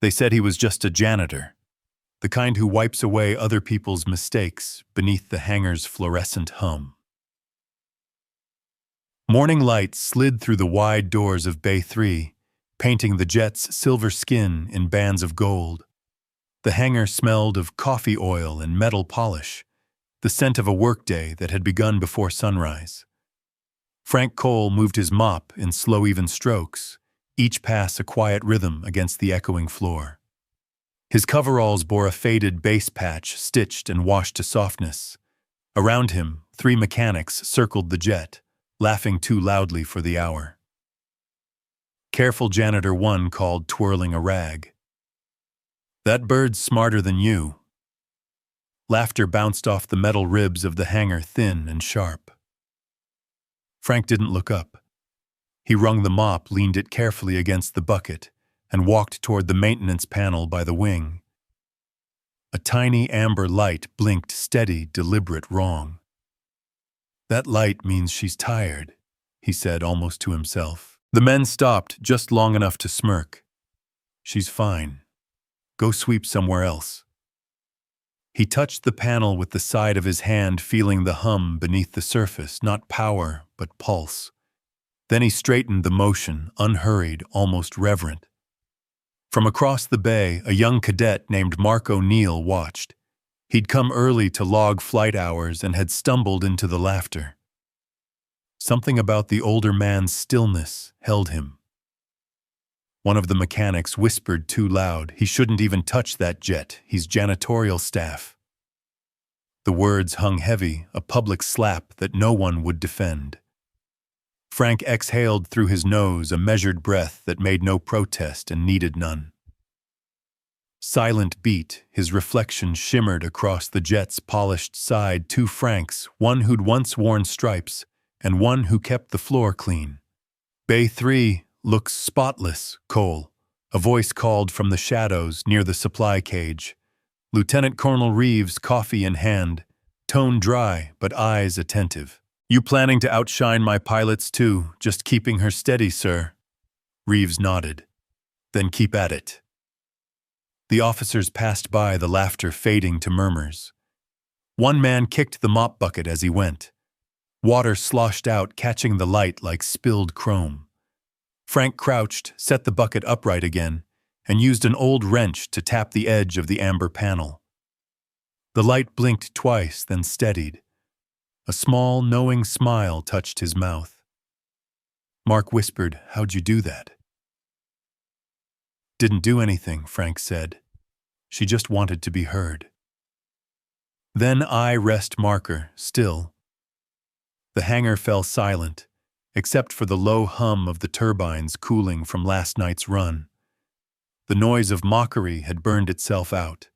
They said he was just a janitor, the kind who wipes away other people's mistakes beneath the hangar's fluorescent hum. Morning light slid through the wide doors of Bay 3, painting the jet's silver skin in bands of gold. The hangar smelled of coffee oil and metal polish, the scent of a workday that had begun before sunrise. Frank Cole moved his mop in slow, even strokes, each pass a quiet rhythm against the echoing floor. His coveralls bore a faded base patch stitched and washed to softness. Around him, 3 mechanics circled the jet, laughing too loudly for the hour. Careful Janitor 1 called, twirling a rag. "That bird's smarter than you." Laughter bounced off the metal ribs of the hangar, thin and sharp. Frank didn't look up. He wrung the mop, leaned it carefully against the bucket, and walked toward the maintenance panel by the wing. A tiny amber light blinked, steady, deliberate, wrong. "That light means she's tired," he said almost to himself. The men stopped just long enough to smirk. "She's fine. Go sweep somewhere else." He touched the panel with the side of his hand, feeling the hum beneath the surface, not power, but pulse. Then he straightened the motion, unhurried, almost reverent. From across the bay, a young cadet named Mark O'Neill watched. He'd come early to log flight hours and had stumbled into the laughter. Something about the older man's stillness held him. One of the mechanics whispered too loud, "He shouldn't even touch that jet. He's janitorial staff." The words hung heavy, a public slap that no one would defend. Frank exhaled through his nose, a measured breath that made no protest and needed none. Silent beat, his reflection shimmered across the jet's polished side, 2 Franks, one who'd once worn stripes, and one who kept the floor clean. "Bay 3 looks spotless, Cole," a voice called from the shadows near the supply cage. Lieutenant Colonel Reeves, coffee in hand, tone dry but eyes attentive. "You planning to outshine my pilots too, just keeping her steady, sir?" Reeves nodded. "Then keep at it." The officers passed by, the laughter fading to murmurs. One man kicked the mop bucket as he went. Water sloshed out, catching the light like spilled chrome. Frank crouched, set the bucket upright again, and used an old wrench to tap the edge of the amber panel. The light blinked twice, then steadied. A small, knowing smile touched his mouth. Mark whispered, "How'd you do that?" "Didn't do anything," Frank said. "She just wanted to be heard." Then eye rest marker, still. The hangar fell silent, except for the low hum of the turbines cooling from last night's run. The noise of mockery had burned itself out.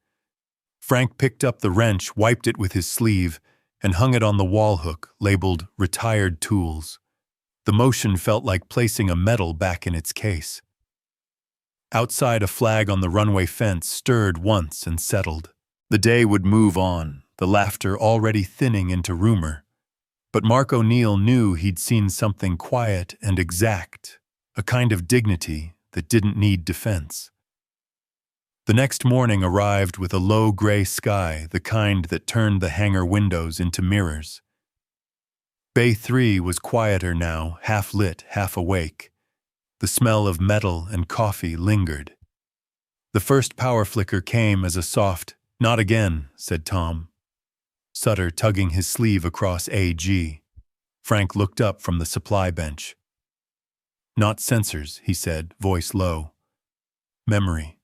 Frank picked up the wrench, wiped it with his sleeve, and hung it on the wall hook labeled "Retired Tools." The motion felt like placing a medal back in its case. Outside, a flag on the runway fence stirred once and settled. The day would move on, the laughter already thinning into rumor. But Mark O'Neill knew he'd seen something quiet and exact, a kind of dignity that didn't need defense. The next morning arrived with a low gray sky, the kind that turned the hangar windows into mirrors. Bay 3 was quieter now, half lit, half awake. The smell of metal and coffee lingered. The first power flicker came as a soft, "Not again," said Tom. Sutter tugging his sleeve across AG. Frank looked up from the supply bench. "Not sensors," he said, voice low. "Memory."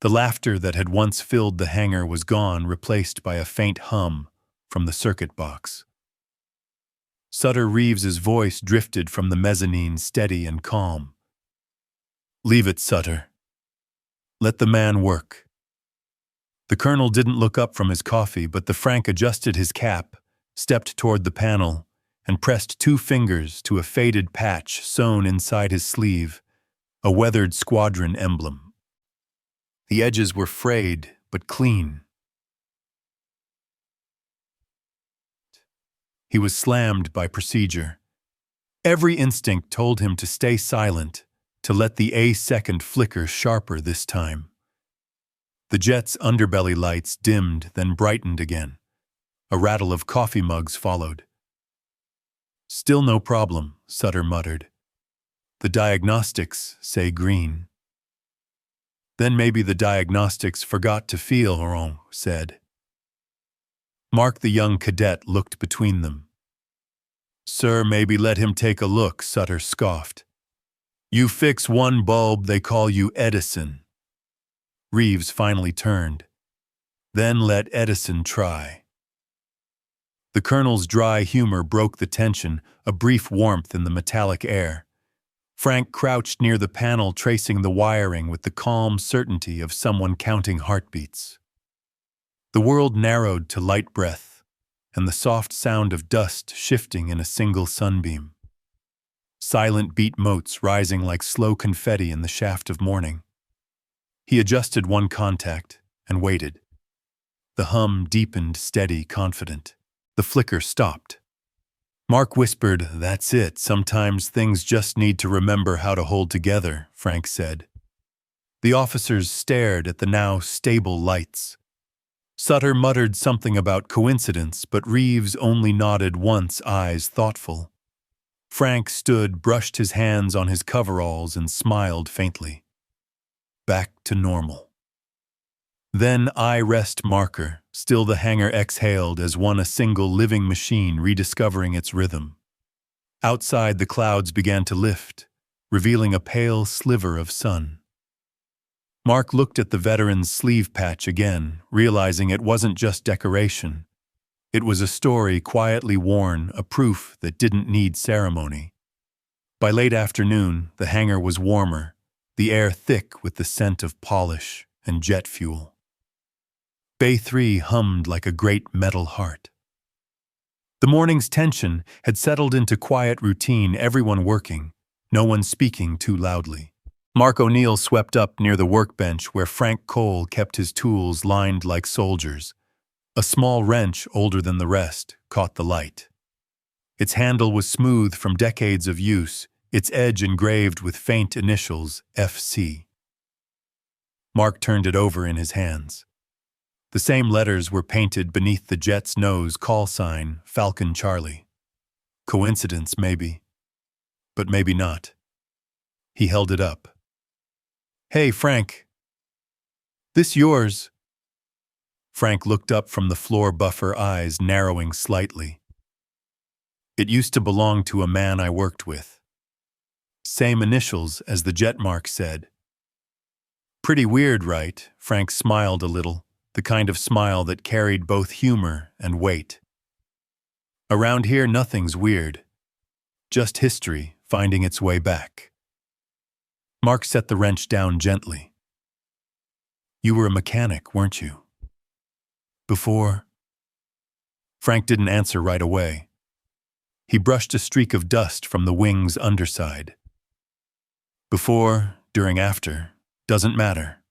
The laughter that had once filled the hangar was gone, replaced by a faint hum from the circuit box. Sutter Reeves's voice drifted from the mezzanine, steady and calm. "Leave it, Sutter. Let the man work." The colonel didn't look up from his coffee, but the Frank adjusted his cap, stepped toward the panel, and pressed 2 fingers to a faded patch sewn inside his sleeve, a weathered squadron emblem. The edges were frayed, but clean. He was slammed by procedure. Every instinct told him to stay silent, to let the A-second flicker sharper this time. The jet's underbelly lights dimmed, then brightened again. A rattle of coffee mugs followed. "Still no problem," Sutter muttered. "The diagnostics say green." "Then maybe the diagnostics forgot to feel," Oron said. Mark the young cadet looked between them. "Sir, maybe let him take a look," Sutter scoffed. "You fix one bulb, they call you Edison." Reeves finally turned. "Then let Edison try." The colonel's dry humor broke the tension, a brief warmth in the metallic air. Frank crouched near the panel, tracing the wiring with the calm certainty of someone counting heartbeats. The world narrowed to light breath, and the soft sound of dust shifting in a single sunbeam. Silent beat motes rising like slow confetti in the shaft of morning. He adjusted one contact and waited. The hum deepened, steady, confident. The flicker stopped. Mark whispered, "That's it. Sometimes things just need to remember how to hold together," Frank said. The officers stared at the now stable lights. Sutter muttered something about coincidence, but Reeves only nodded once, eyes thoughtful. Frank stood, brushed his hands on his coveralls, and smiled faintly. Back to normal. Then eye rest marker, still the hangar exhaled as one a single living machine rediscovering its rhythm. Outside the clouds began to lift, revealing a pale sliver of sun. Mark looked at the veteran's sleeve patch again, realizing it wasn't just decoration. It was a story quietly worn, a proof that didn't need ceremony. By late afternoon, the hangar was warmer, the air thick with the scent of polish and jet fuel. Bay 3 hummed like a great metal heart. The morning's tension had settled into quiet routine, everyone working, no one speaking too loudly. Mark O'Neill swept up near the workbench where Frank Cole kept his tools lined like soldiers. A small wrench, older than the rest, caught the light. Its handle was smooth from decades of use, its edge engraved with faint initials, FC. Mark turned it over in his hands. The same letters were painted beneath the jet's nose, call sign, Falcon Charlie. Coincidence, maybe. But maybe not. He held it up. "Hey, Frank. This yours?" Frank looked up from the floor buffer, eyes narrowing slightly. "It used to belong to a man I worked with." "Same initials as the jet mark said." "Pretty weird, right?" Frank smiled a little, the kind of smile that carried both humor and weight. "Around here, nothing's weird. Just history finding its way back." Mark set the wrench down gently. "You were a mechanic, weren't you?" "Before?" Frank didn't answer right away. He brushed a streak of dust from the wing's underside. "Before, during, after, doesn't matter.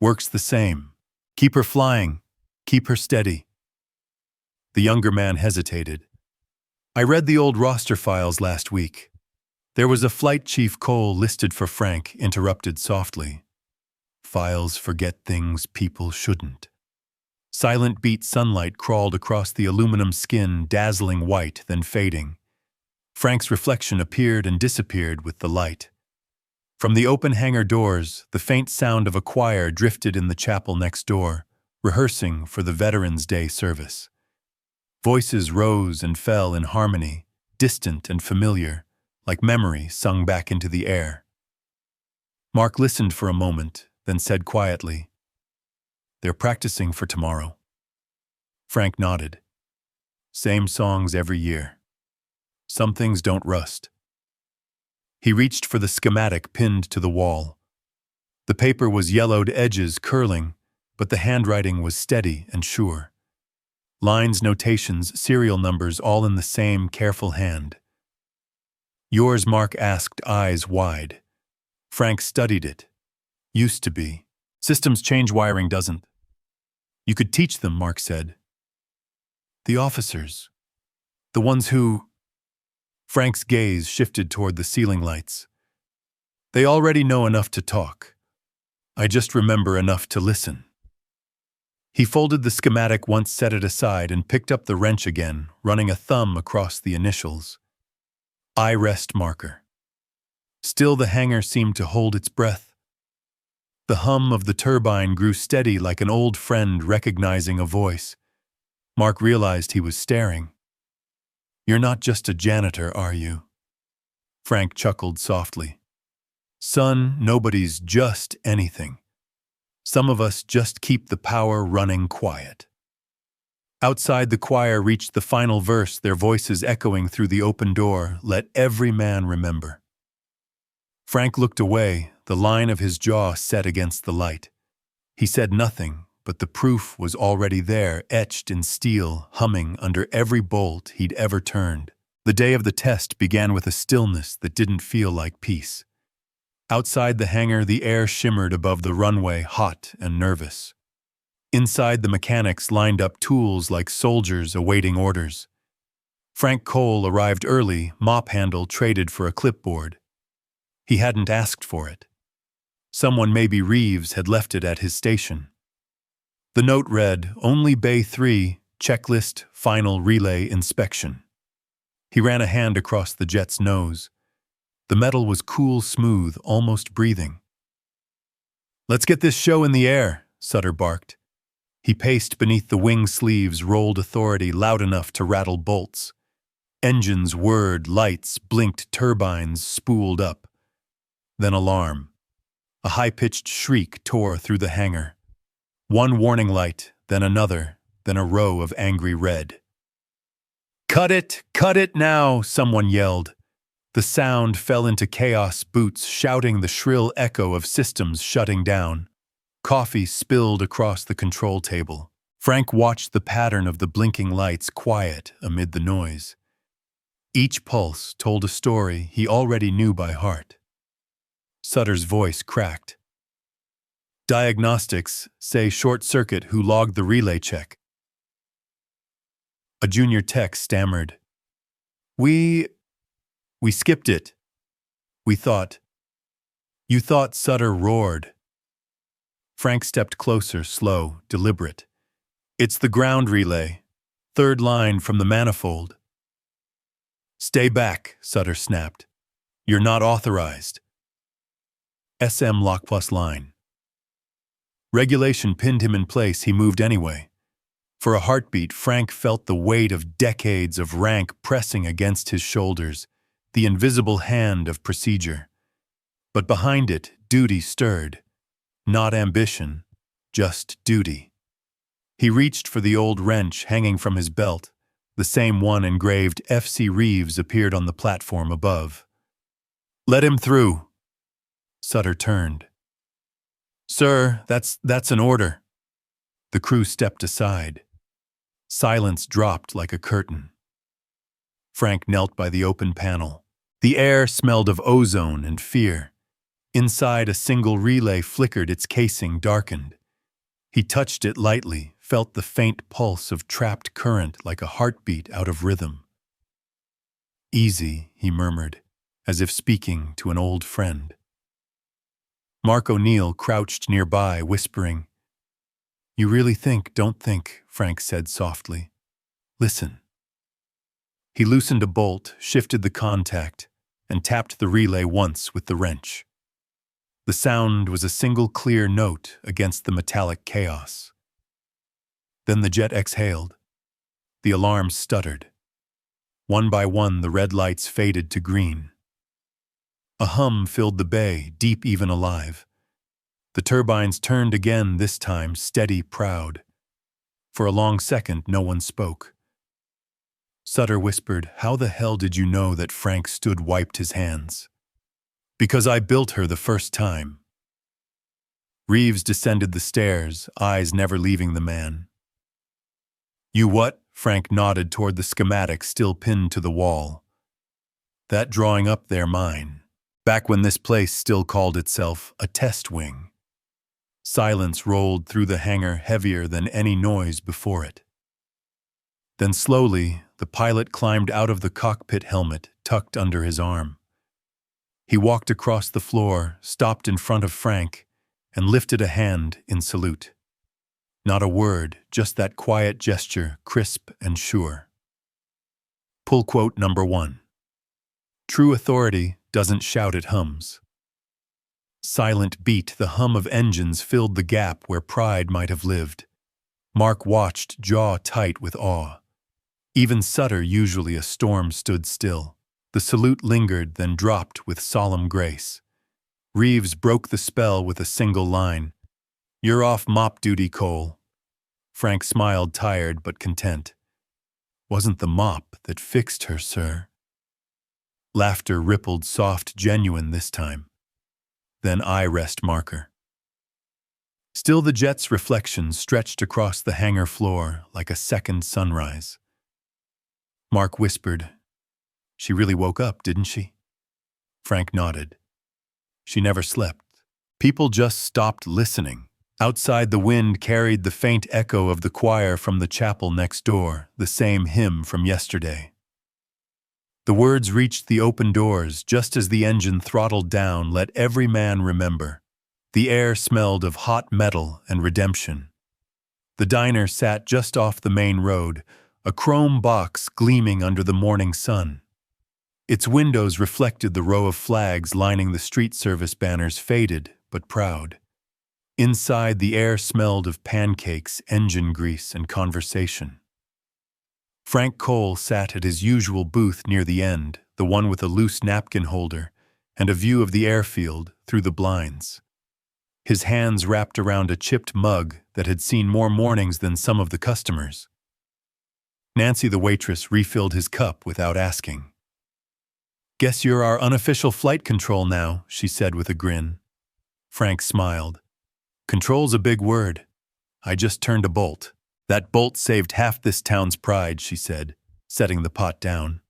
Works the same. Keep her flying. Keep her steady." The younger man hesitated. "I read the old roster files last week. There was a Flight Chief Cole listed for Frank," interrupted softly. "Files forget things people shouldn't." Silent beat sunlight crawled across the aluminum skin, dazzling white, then fading. Frank's reflection appeared and disappeared with the light. From the open hangar doors, the faint sound of a choir drifted in the chapel next door, rehearsing for the Veterans Day service. Voices rose and fell in harmony, distant and familiar, like memory sung back into the air. Mark listened for a moment, then said quietly, "They're practicing for tomorrow." Frank nodded. "Same songs every year. Some things don't rust." He reached for the schematic pinned to the wall. The paper was yellowed, edges curling, but the handwriting was steady and sure. Lines, notations, serial numbers, all in the same careful hand. "Yours?" Mark asked, eyes wide. Frank studied it. "Used to be. Systems change, wiring doesn't." "You could teach them," Mark said. "The officers. The ones who—" Frank's gaze shifted toward the ceiling lights. They already know enough to talk. I just remember enough to listen. He folded the schematic once, set it aside, and picked up the wrench again, running a thumb across the initials. I rest marker. Still the hangar seemed to hold its breath. The hum of the turbine grew steady like an old friend recognizing a voice. Mark realized he was staring. You're not just a janitor, are you? Frank chuckled softly. Son, nobody's just anything. Some of us just keep the power running quiet. Outside, the choir reached the final verse, their voices echoing through the open door, let every man remember. Frank looked away, the line of his jaw set against the light. He said nothing, but the proof was already there, etched in steel, humming under every bolt he'd ever turned. The day of the test began with a stillness that didn't feel like peace. Outside the hangar, the air shimmered above the runway, hot and nervous. Inside, the mechanics lined up tools like soldiers awaiting orders. Frank Cole arrived early, mop handle traded for a clipboard. He hadn't asked for it. Someone, maybe Reeves, had left it at his station. The note read, Only Bay 3, checklist, final relay inspection. He ran a hand across the jet's nose. The metal was cool, smooth, almost breathing. Let's get this show in the air, Sutter barked. He paced beneath the wing sleeves, rolled authority loud enough to rattle bolts. Engines whirred, lights blinked, turbines spooled up. Then alarm. A high-pitched shriek tore through the hangar. One warning light, then another, then a row of angry red. Cut it now, someone yelled. The sound fell into chaos, boots shouting the shrill echo of systems shutting down. Coffee spilled across the control table. Frank watched the pattern of the blinking lights, quiet amid the noise. Each pulse told a story he already knew by heart. Sutter's voice cracked. Diagnostics say short circuit. Who logged the relay check? A junior tech stammered. We skipped it. We thought. You thought, Sutter roared. Frank stepped closer, slow, deliberate. It's the ground relay. Third line from the manifold. Stay back, Sutter snapped. You're not authorized. SM lock plus line. Regulation pinned him in place. He moved anyway. For a heartbeat, Frank felt the weight of decades of rank pressing against his shoulders, the invisible hand of procedure. But behind it, duty stirred. Not ambition, just duty. He reached for the old wrench hanging from his belt. The same one engraved FC Reeves appeared on the platform above. Let him through. Sutter turned. Sir, that's an order. The crew stepped aside. Silence dropped like a curtain. Frank knelt by the open panel. The air smelled of ozone and fear. Inside, a single relay flickered, its casing darkened. He touched it lightly, felt the faint pulse of trapped current like a heartbeat out of rhythm. Easy, he murmured, as if speaking to an old friend. Mark O'Neill crouched nearby, whispering. You really think, don't think, Frank said softly. Listen. He loosened a bolt, shifted the contact, and tapped the relay once with the wrench. The sound was a single clear note against the metallic chaos. Then the jet exhaled. The alarms stuttered. One by one, the red lights faded to green. A hum filled the bay, deep, even alive. The turbines turned again, this time steady, proud. For a long second, no one spoke. Sutter whispered, How the hell did you know that? Frank stood, wiped his hands. Because I built her the first time. Reeves descended the stairs, eyes never leaving the man. You what? Frank nodded toward the schematic still pinned to the wall. That drawing up there, mine. Back when this place still called itself a test wing. Silence rolled through the hangar, heavier than any noise before it. Then slowly, the pilot climbed out of the cockpit, helmet tucked under his arm. He walked across the floor, stopped in front of Frank, and lifted a hand in salute. Not a word, just that quiet gesture, crisp and sure. Pull quote number 1. True authority doesn't shout, it hums. Silent beat, the hum of engines filled the gap where pride might have lived. Mark watched, jaw tight with awe. Even Sutter, usually a storm, stood still. The salute lingered, then dropped with solemn grace. Reeves broke the spell with a single line. "You're off mop duty, Cole." Frank smiled, tired but content. "Wasn't the mop that fixed her, sir." Laughter rippled, soft, genuine this time. Then eye rest marker. Still the jet's reflection stretched across the hangar floor like a second sunrise. Mark whispered, "She really woke up, didn't she?" Frank nodded. She never slept. People just stopped listening. Outside, the wind carried the faint echo of the choir from the chapel next door, the same hymn from yesterday. The words reached the open doors just as the engine throttled down, "Let every man remember." The air smelled of hot metal and redemption. The diner sat just off the main road, a chrome box gleaming under the morning sun. Its windows reflected the row of flags lining the street service banners, faded but proud. Inside, the air smelled of pancakes, engine grease, and conversation. Frank Cole sat at his usual booth near the end, the one with a loose napkin holder and a view of the airfield through the blinds. His hands wrapped around a chipped mug that had seen more mornings than some of the customers. Nancy, the waitress, refilled his cup without asking. "Guess you're our unofficial flight control now," she said with a grin. Frank smiled. "Control's a big word. I just turned a bolt. That bolt saved half this town's pride," she said, setting the pot down.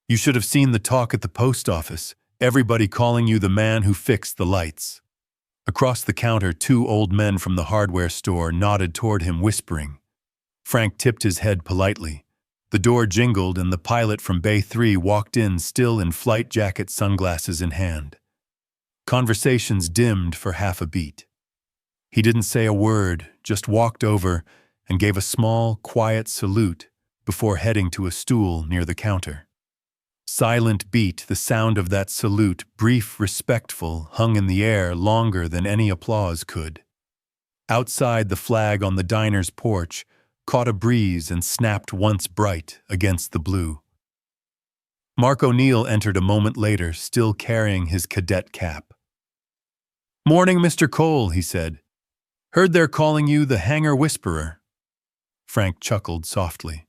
"You should have seen the talk at the post office, everybody calling you the man who fixed the lights." Across the counter, 2 old men from the hardware store nodded toward him, whispering. Frank tipped his head politely. The door jingled and the pilot from Bay 3 walked in, still in flight jacket, sunglasses in hand. Conversations dimmed for half a beat. He didn't say a word, just walked over and gave a small, quiet salute before heading to a stool near the counter. Silent beat, the sound of that salute, brief, respectful, hung in the air longer than any applause could. Outside, the flag on the diner's porch caught a breeze and snapped once bright against the blue. Mark O'Neill entered a moment later, still carrying his cadet cap. "Morning, Mr. Cole," he said. "Heard they're calling you the hangar whisperer." Frank chuckled softly.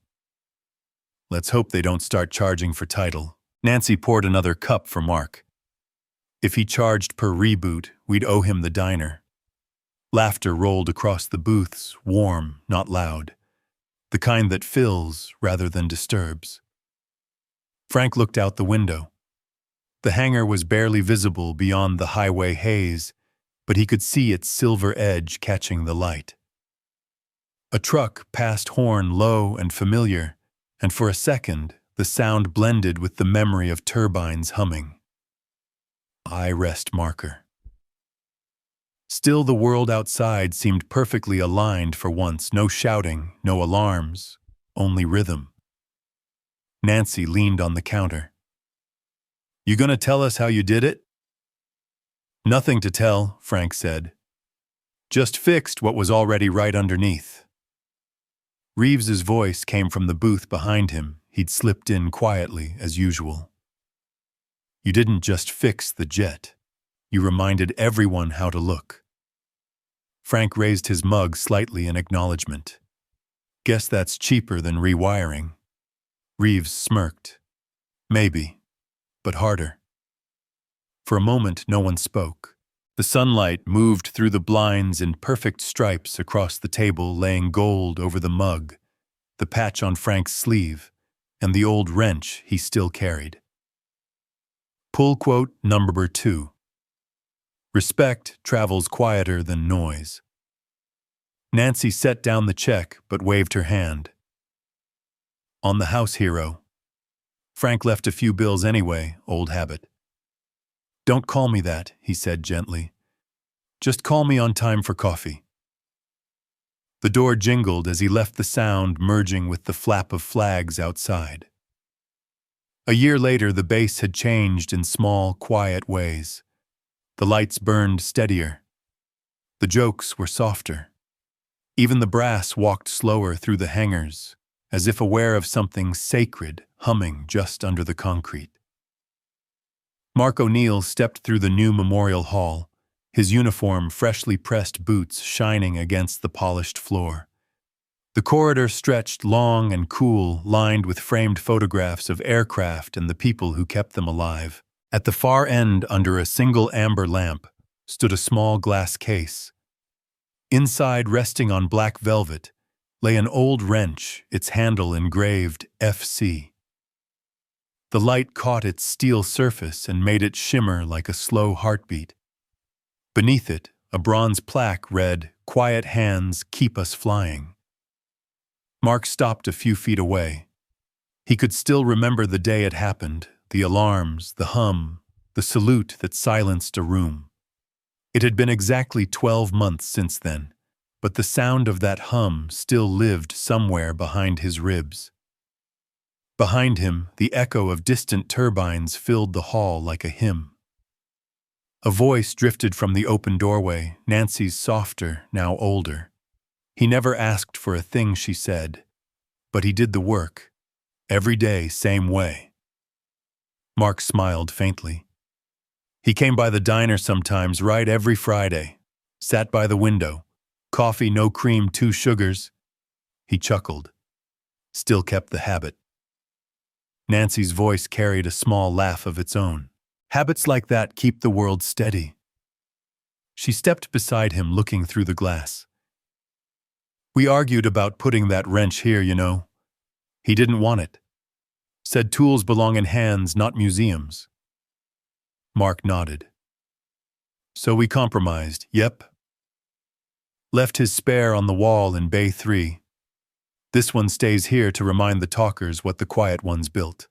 "Let's hope they don't start charging for title." Nancy poured another cup for Mark. "If he charged per reboot, we'd owe him the diner." Laughter rolled across the booths, warm, not loud. The kind that fills rather than disturbs. Frank looked out the window. The hangar was barely visible beyond the highway haze, but he could see its silver edge catching the light. A truck passed, horn low and familiar, and for a second the sound blended with the memory of turbines humming. Eye rest marker. Still, the world outside seemed perfectly aligned for once. No shouting, no alarms, only rhythm. Nancy leaned on the counter. "You gonna tell us how you did it?" "Nothing to tell," Frank said. "Just fixed what was already right underneath." Reeves's voice came from the booth behind him. He'd slipped in quietly, as usual. "You didn't just fix the jet. You reminded everyone how to look." Frank raised his mug slightly in acknowledgement. "Guess that's cheaper than rewiring." Reeves smirked. "Maybe, but harder." For a moment, no one spoke. The sunlight moved through the blinds in perfect stripes across the table, laying gold over the mug, the patch on Frank's sleeve, and the old wrench he still carried. Pull quote number 2. Respect travels quieter than noise. Nancy set down the check but waved her hand. "On the house, hero." Frank left a few bills anyway, old habit. Don't call me that, he said gently. Just call me on time for coffee. The door jingled as he left the sound merging with the flap of flags outside. A year later, the base had changed in small, quiet ways. The lights burned steadier. The jokes were softer. Even the brass walked slower through the hangars, as if aware of something sacred humming just under the concrete. Mark O'Neill stepped through the new memorial hall, his uniform freshly pressed boots shining against the polished floor. The corridor stretched long and cool, lined with framed photographs of aircraft and the people who kept them alive. At the far end, under a single amber lamp, stood a small glass case. Inside, resting on black velvet, lay an old wrench, its handle engraved FC. The light caught its steel surface and made it shimmer like a slow heartbeat. Beneath it, a bronze plaque read, "Quiet hands keep us flying." Mark stopped a few feet away. He could still remember the day it happened, the alarms, the hum, the salute that silenced a room. It had been exactly 12 months since then, but the sound of that hum still lived somewhere behind his ribs. Behind him, the echo of distant turbines filled the hall like a hymn. A voice drifted from the open doorway, Nancy's softer, now older. He never asked for a thing, she said, but he did the work. Every day, same way. Mark smiled faintly. He came by the diner sometimes, right, every Friday. Sat by the window. Coffee, no cream, 2 sugars. He chuckled. Still kept the habit. Nancy's voice carried a small laugh of its own. Habits like that keep the world steady. She stepped beside him, looking through the glass. We argued about putting that wrench here, you know. He didn't want it. Said tools belong in hands, not museums. Mark nodded. So we compromised, yep. Left his spare on the wall in Bay 3. This one stays here to remind the talkers what the quiet ones built.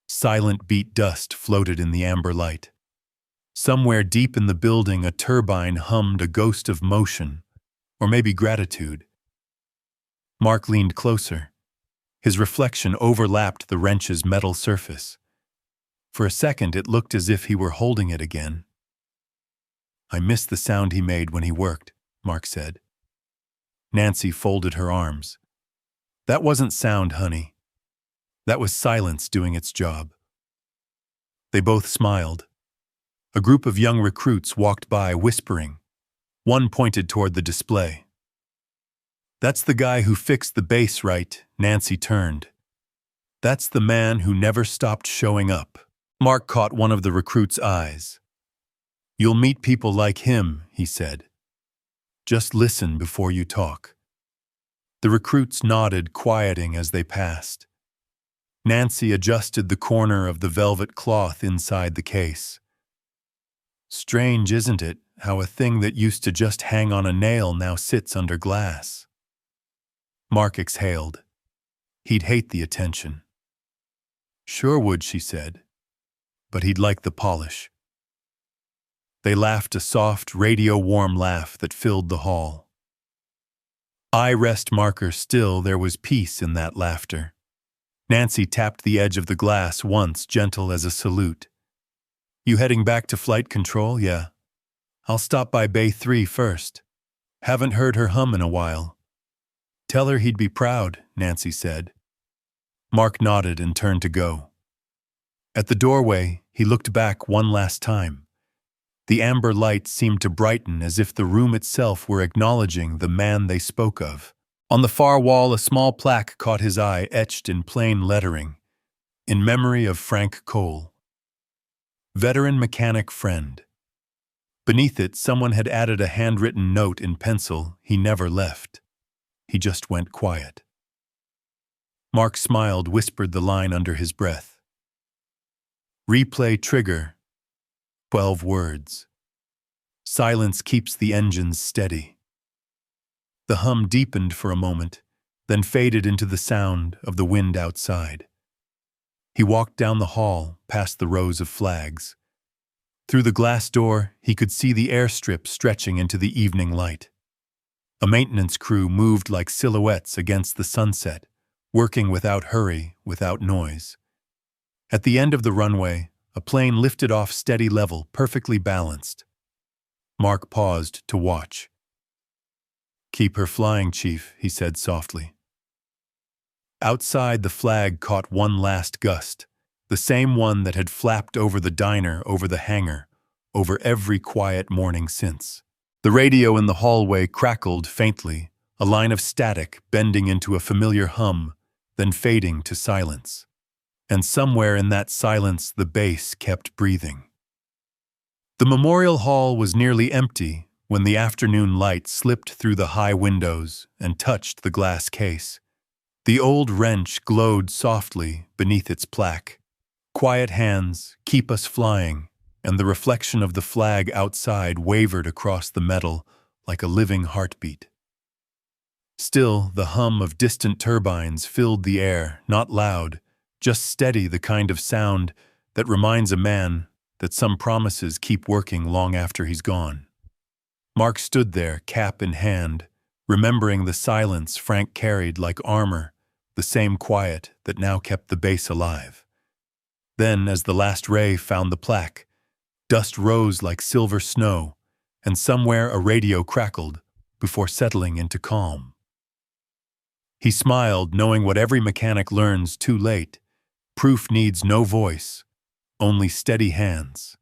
Silent beat dust floated in the amber light. Somewhere deep in the building, a turbine hummed a ghost of motion, or maybe gratitude. Mark leaned closer. His reflection overlapped the wrench's metal surface. For a second, it looked as if he were holding it again. I missed the sound he made when he worked, Mark said. Nancy folded her arms. That wasn't sound, honey. That was silence doing its job. They both smiled. A group of young recruits walked by, whispering. One pointed toward the display. That's the guy who fixed the base, right? Nancy turned. That's the man who never stopped showing up. Mark caught one of the recruits' eyes. You'll meet people like him, he said. Just listen before you talk. The recruits nodded, quieting as they passed. Nancy adjusted the corner of the velvet cloth inside the case. Strange, isn't it, how a thing that used to just hang on a nail now sits under glass? Mark exhaled. He'd hate the attention. Sure would, she said, but he'd like the polish. They laughed, a soft, radio-warm laugh that filled the hall. Eye rest marker still, there was peace in that laughter. Nancy tapped the edge of the glass once, gentle as a salute. You heading back to flight control? Yeah. I'll stop by Bay 3 first. Haven't heard her hum in a while. Tell her he'd be proud, Nancy said. Mark nodded and turned to go. At the doorway, he looked back one last time. The amber light seemed to brighten as if the room itself were acknowledging the man they spoke of. On the far wall, a small plaque caught his eye, etched in plain lettering, in memory of Frank Cole. Veteran mechanic friend. Beneath it, someone had added a handwritten note in pencil he never left. He just went quiet. Mark smiled, whispered the line under his breath. Replay trigger. 12 words. Silence keeps the engines steady. The hum deepened for a moment, then faded into the sound of the wind outside. He walked down the hall, past the rows of flags. Through the glass door, he could see the airstrip stretching into the evening light. A maintenance crew moved like silhouettes against the sunset, working without hurry, without noise. At the end of the runway, a plane lifted off steady level, perfectly balanced. Mark paused to watch. "Keep her flying, Chief," he said softly. Outside, the flag caught one last gust, the same one that had flapped over the diner, over the hangar, over every quiet morning since. The radio in the hallway crackled faintly, a line of static bending into a familiar hum, then fading to silence. And somewhere in that silence, the bass kept breathing. The memorial hall was nearly empty when the afternoon light slipped through the high windows and touched the glass case. The old wrench glowed softly beneath its plaque. "Quiet hands, keep us flying," and the reflection of the flag outside wavered across the metal like a living heartbeat. Still, the hum of distant turbines filled the air, not loud, just steady, the kind of sound that reminds a man that some promises keep working long after he's gone. Mark stood there, cap in hand, remembering the silence Frank carried like armor, the same quiet that now kept the base alive. Then, as the last ray found the plaque, dust rose like silver snow, and somewhere a radio crackled before settling into calm. He smiled, knowing what every mechanic learns too late: proof needs no voice, only steady hands.